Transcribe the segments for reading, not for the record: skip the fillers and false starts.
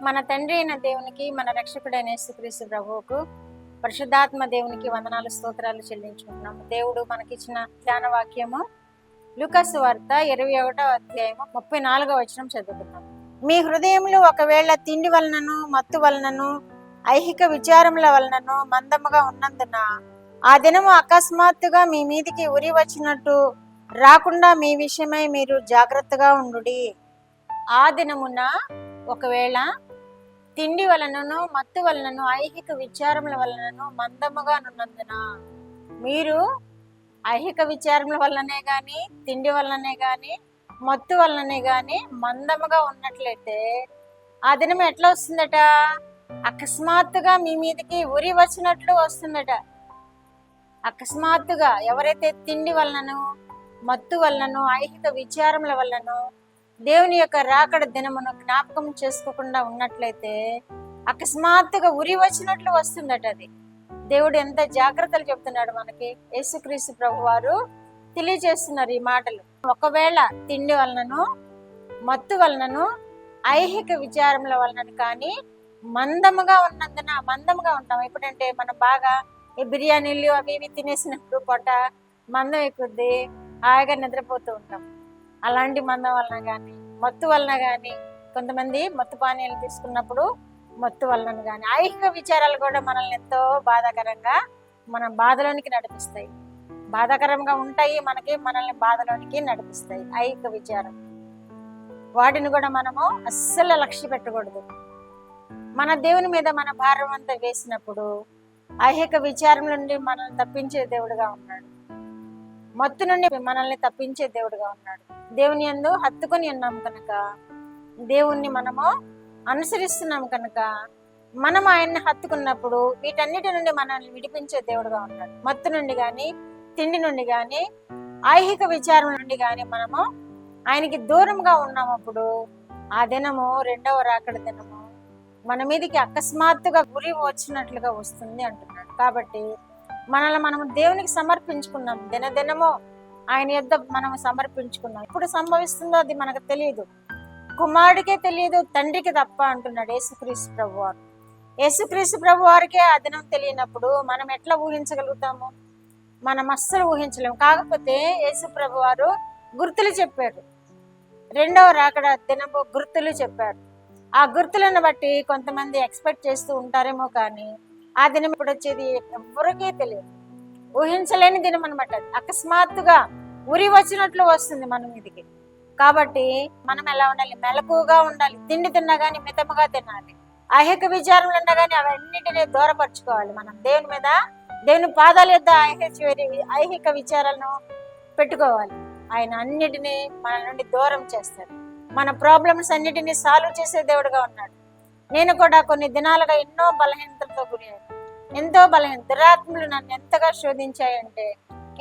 మన తండ్రి అయిన దేవునికి, మన రక్షకుడైన యేసుక్రీస్తు ప్రభువుకు, పరిశుద్ధాత్మ దేవునికి వందనాలు స్తోత్రాలు చెల్లించుకుంటున్నాము. దేవుడు మనకిచ్చిన ధ్యాన వాక్యము లూకాసు వార్త 21వ అధ్యాయము 34వ వచనం చదువుకుందాం. మీ హృదయములు ఒకవేళ తిండి వలనను, మత్తు వలనను, ఐహిక విచారముల వలనను మందముగా ఉన్నందున ఆ దినము అకస్మాత్తుగా మీ మీదికి ఉరి వచ్చినట్టు రాకుండా మీ విషయమై మీరు జాగ్రత్తగా ఉండుడి. ఆ దినమున ఒకవేళ తిండి వలనను, మత్తు వలనను, ఐహిక విచారముల వలనను మందముగా ఉన్నందున, మీరు ఐహిక విచారముల వల్లనే కానీ, తిండి వలననే కానీ, మత్తు వలననే కానీ మందముగా ఉన్నట్లయితే ఆ దినం ఎట్లా వస్తుందట? అకస్మాత్తుగా మీ మీదకి ఉరి వచ్చినట్లు వస్తుందట. అకస్మాత్తుగా ఎవరైతే తిండి వలనను, మత్తు వలనను, ఐహిక విచారముల వలనను దేవుని యొక్క రాకడ దినమును జ్ఞాపకం చేసుకోకుండా ఉన్నట్లయితే అకస్మాత్తుగా ఉరి వచ్చినట్లు వస్తుందట. అది దేవుడు ఎంత జాగ్రత్తలు చెప్తున్నాడు మనకి. యేసుక్రీస్తు ప్రభు వారు తెలియజేస్తున్నారు ఈ మాటలు. ఒకవేళ తిండి వలనను, మత్తు వలనను, ఐహిక విచారముల వలనను కానీ మందముగా ఉన్నందున, మందముగా ఉంటాం. ఎప్పుడంటే మనం బాగా ఈ బిర్యానీలు అవి ఇవి తినేసినప్పుడు పొట్ట మందం ఎక్కుద్ది, హాయిగా నిద్రపోతూ ఉంటాం. అలాంటి మందం వలన కానీ, మత్తు వలన కానీ, కొంతమంది మత్తు పానీయాలు తీసుకున్నప్పుడు మత్తు వలన కానీ, ఐహిక విచారాలు కూడా మనల్ని ఎంతో బాధాకరంగా మన బాధలోనికి నడిపిస్తాయి. బాధాకరంగా ఉంటాయి, మనల్ని బాధలోనికి నడిపిస్తాయి ఐహిక విచారం. వాటిని కూడా మనము అస్సలు లక్ష్య పెట్టకూడదు. మన దేవుని మీద మన భారం అంతా వేసినప్పుడు ఐహిక విచారం నుండి మనల్ని తప్పించే దేవుడుగా ఉన్నాడు. మత్తు నుండి మనల్ని తప్పించే దేవుడుగా ఉన్నాడు. దేవుని యందు హత్తుకొని ఉన్నాం కనుక, దేవుణ్ణి మనము అనుసరిస్తున్నాం కనుక, మనం ఆయన్ని హత్తుకున్నప్పుడు వీటన్నిటి నుండి మనల్ని విడిపించే దేవుడుగా ఉన్నాడు. మత్తు నుండి కానీ, తిండి నుండి కానీ, ఐహిక విచారం నుండి కానీ మనము ఆయనకి దూరంగా ఉన్నామప్పుడు ఆ దినము, రెండవ రాకడ దినము మన మీదకి అకస్మాత్తుగా గురి వచ్చినట్లుగా వస్తుంది అంటున్నాడు. కాబట్టి మనల్ని మనము దేవునికి సమర్పించుకున్నాం. దినదినము ఆయన యొద్ద మనం సమర్పించుకున్నాం. ఎప్పుడు సంభవిస్తుందో అది మనకు తెలియదు, కుమారుడికే తెలియదు, తండ్రికి తప్ప అంటున్నాడు యేసుక్రీస్తు ప్రభు వారు. యేసుక్రీస్తు ప్రభు వారికే ఆ దినం తెలియనప్పుడు మనం ఎట్లా ఊహించగలుగుతాము? మనం అస్సలు ఊహించలేము. కాకపోతే యేసు ప్రభు వారు గుర్తులు చెప్పారు. రెండవ రాకడ దినము గుర్తులు చెప్పారు. ఆ గుర్తులను బట్టి కొంతమంది ఎక్స్పెక్ట్ చేస్తూ ఉంటారేమో, కానీ ఆ దినం ఇప్పుడు వచ్చేది ఎవరికీ తెలియదు. ఊహించలేని దినం అనమాట. అకస్మాత్తుగా ఉరి వచ్చినట్లు వస్తుంది మన మీదికి. కాబట్టి మనం ఎలా ఉండాలి? మెలకుగా ఉండాలి. తిండి తిన్నా కానీ మితముగా తినాలి. ఐహిక విచారములు ఉన్నా కానీ అవన్నిటినీ దూరపరచుకోవాలి. మనం దేవుని మీద, దేవుని పాదాల యొద్ద ఐహిక విచారాలను పెట్టుకోవాలి. ఆయన అన్నిటినీ మన నుండి దూరం చేస్తాడు. మన ప్రాబ్లమ్స్ అన్నిటినీ సాల్వ్ చేసే దేవుడుగా ఉన్నాడు. నేను కూడా కొన్ని దినాలుగా ఎన్నో బలహీనతలతో గురయ్యాను. ఎంతో దురాత్మలు నన్ను ఎంతగా శోధించాయంటే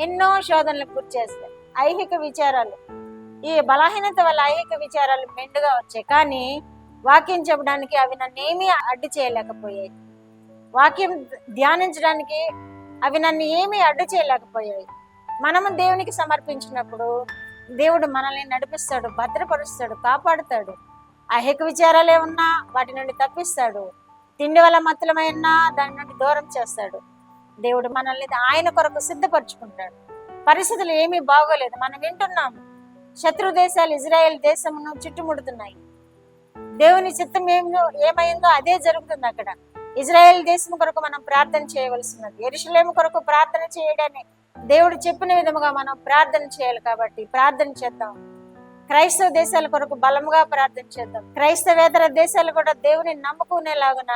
ఎన్నో శోధనలకు గురి చేస్తాయి ఐహిక విచారాలు. ఈ బలహీనత వల్ల ఐహిక విచారాలు మెండుగా వచ్చాయి, కానీ వాక్యం చెప్పడానికి అవి నన్ను ఏమీ అడ్డు చేయలేకపోయాయి. వాక్యం ధ్యానించడానికి అవి నన్ను ఏమీ అడ్డు చేయలేకపోయాయి. మనము దేవునికి సమర్పించినప్పుడు దేవుడు మనల్ని నడిపిస్తాడు, భద్రపరుస్తాడు, కాపాడుతాడు. ఐహిక విచారాలు ఏమన్నా వాటి నుండి తప్పిస్తాడు. తిండి వల్ల మత్తులమైనా దాని నుండి దూరం చేస్తాడు. దేవుడు మనల్ని ఆయన కొరకు సిద్ధపరచుకుంటాడు. పరిస్థితులు ఏమీ బాగోలేదు, మనం వింటున్నాము. శత్రు దేశాలు ఇజ్రాయెల్ దేశమును చుట్టుముడుతున్నాయి. దేవుని చిత్తం ఏమైందో అదే జరుగుతుంది అక్కడ. ఇజ్రాయెల్ దేశం కొరకు మనం ప్రార్థన చేయవలసినది. యెరూషలేము కొరకు ప్రార్థన చేయడాన్ని దేవుడు చెప్పిన విధముగా మనం ప్రార్థన చేయాలి. కాబట్టి ప్రార్థన చేద్దాం. క్రైస్తవ దేశాల కొరకు బలముగా ప్రార్థన చేద్దాం. క్రైస్తవేతర దేశాలు కూడా దేవుని నమ్ముకునేలాగున,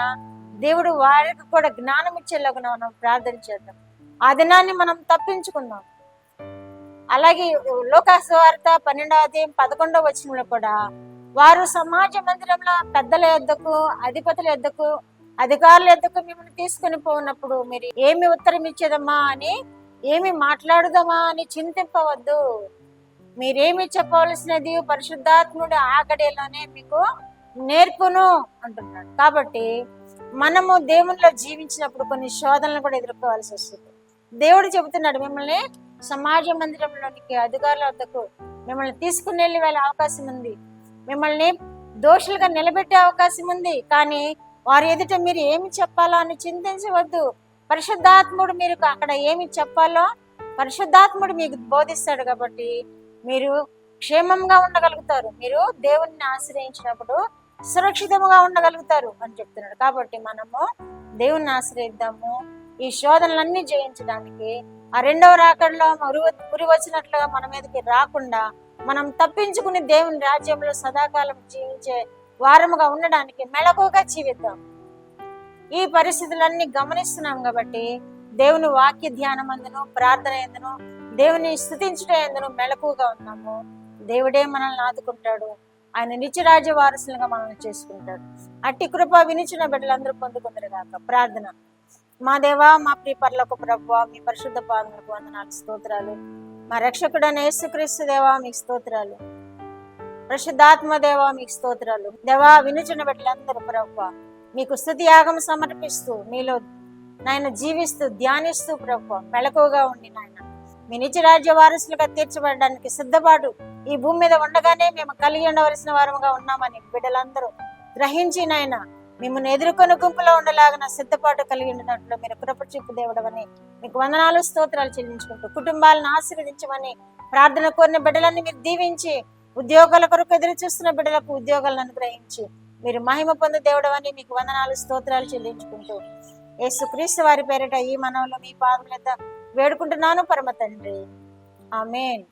దేవుడు వారికి కూడా జ్ఞానం ఇచ్చేలాగున మనం ప్రార్థన చేద్దాం. ఆ దినాన్ని మనం తప్పించుకుందాం. అలాగే లూకాసు వార్త 12వ అధ్యాయం 11వ వచనంలో కూడా వారు సమాజ మందిరంలో పెద్దల యొద్దకు, అధిపతుల యొద్దకు, అధికారుల యొద్దకు మిమ్మల్ని తీసుకుని పోయినప్పుడు మీరు ఏమి ఉత్తరం ఇచ్చేదమ్మా అని, ఏమి మాట్లాడుదామా అని చింతింపవద్దు. మీరేమి చెప్పవలసినది పరిశుద్ధాత్ముడు ఆ గడియలోనే మీకు నేర్పును అంటున్నాడు. కాబట్టి మనము దేవునిలో జీవించినప్పుడు కొన్ని శోధనలు కూడా ఎదుర్కోవాల్సి వస్తుంది. దేవుడు చెబుతున్నాడు, మిమ్మల్ని సమాజ మందిరంలోనికి, అధికారుల వద్దకు మిమ్మల్ని తీసుకుని వెళ్ళి వెళ్ళే అవకాశం ఉంది. మిమ్మల్ని దోషులుగా నిలబెట్టే అవకాశం ఉంది. కానీ వారి ఎదుట మీరు ఏమి చెప్పాలో అని చింతించవద్దు. పరిశుద్ధాత్ముడు మీరు అక్కడ ఏమి చెప్పాలో పరిశుద్ధాత్ముడు మీకు బోధిస్తాడు. కాబట్టి మీరు క్షేమంగా ఉండగలుగుతారు. మీరు దేవుణ్ణి ఆశ్రయించినప్పుడు సురక్షితంగా ఉండగలుగుతారు అని చెప్తున్నాడు. కాబట్టి మనము దేవుణ్ణి ఆశ్రయిద్దాము. ఈ శోధనలన్నీ జయించడానికి ఆ రెండవ రాకడలో ఉరి వచ్చినట్లుగా మన మీదకి రాకుండా మనం తప్పించుకుని దేవుని రాజ్యంలో సదాకాలం జీవించే వారముగా ఉండడానికి మెళకువగా జీవిద్దాం. ఈ పరిస్థితులన్నీ గమనిస్తున్నాం కాబట్టి దేవుని వాక్య ధ్యానం అందును, ప్రార్థన ఎందును, దేవుని స్తుతించడం ఎందును మెళకువగా ఉన్నాము. దేవుడే మనల్ని ఆదుకుంటాడు. ఆయన నిత్యరాజ్య వారసులుగా మనల్ని చేసుకుంటాడు. అట్టి కృప వినిచిన బిడ్డలందరూ పొందుకుందరు గాక. ప్రార్థన. మా దేవా, మా ప్రియ పరలోక ప్రభువా, మీ పరిశుద్ధ పాదములకు వందనాలు, స్తోత్రాలు. మా రక్షకుడైన యేసుక్రీస్తు దేవా, మీకు స్తోత్రాలు. పరిశుద్ధాత్మ దేవా, మీకు స్తోత్రాలు. దేవా, వినుచున్న బిడ్డలందరూ ప్రభువా మీకు స్తుతి యాగం సమర్పిస్తూ మీలో నాయన జీవిస్తూ ధ్యానిస్తూ ప్రభువా మెళకువగా ఉండి నాయన మీ నిత్యరాజ్య వారసులుగా తీర్చబడడానికి సిద్ధపాటు ఈ భూమి మీద ఉండగానే మేము కలిగి ఉండవలసిన వారముగా ఉన్నామని బిడ్డలందరూ గ్రహించి నాయన మిమ్మల్ని ఎదుర్కొని గుంపులో ఉండలాగిన సిద్ధపాటు కలిగి ఉండినట్లు మీరు కృప చూపు దేవుడవని మీకు వందనాలు, స్తోత్రాలు చెల్లించుకుంటూ కుటుంబాలను ఆశీర్వదించమని ప్రార్థన కోరిన బిడ్డలన్నీ మీరు దీవించి ఉద్యోగాల కొరకు ఎదురు చూస్తున్న బిడ్డలకు ఉద్యోగాలను అనుగ్రహించి మీరు మహిమ పొందు దేవుడవని మీకు వందనాలు, స్తోత్రాలు చెల్లించుకుంటూ యేసుక్రీస్తు వారి పేరిట ఈ మనవులు మీ పాదముల యొద్ద వేడుకుంటున్నాను పరమ తండ్రి. ఆమేన్.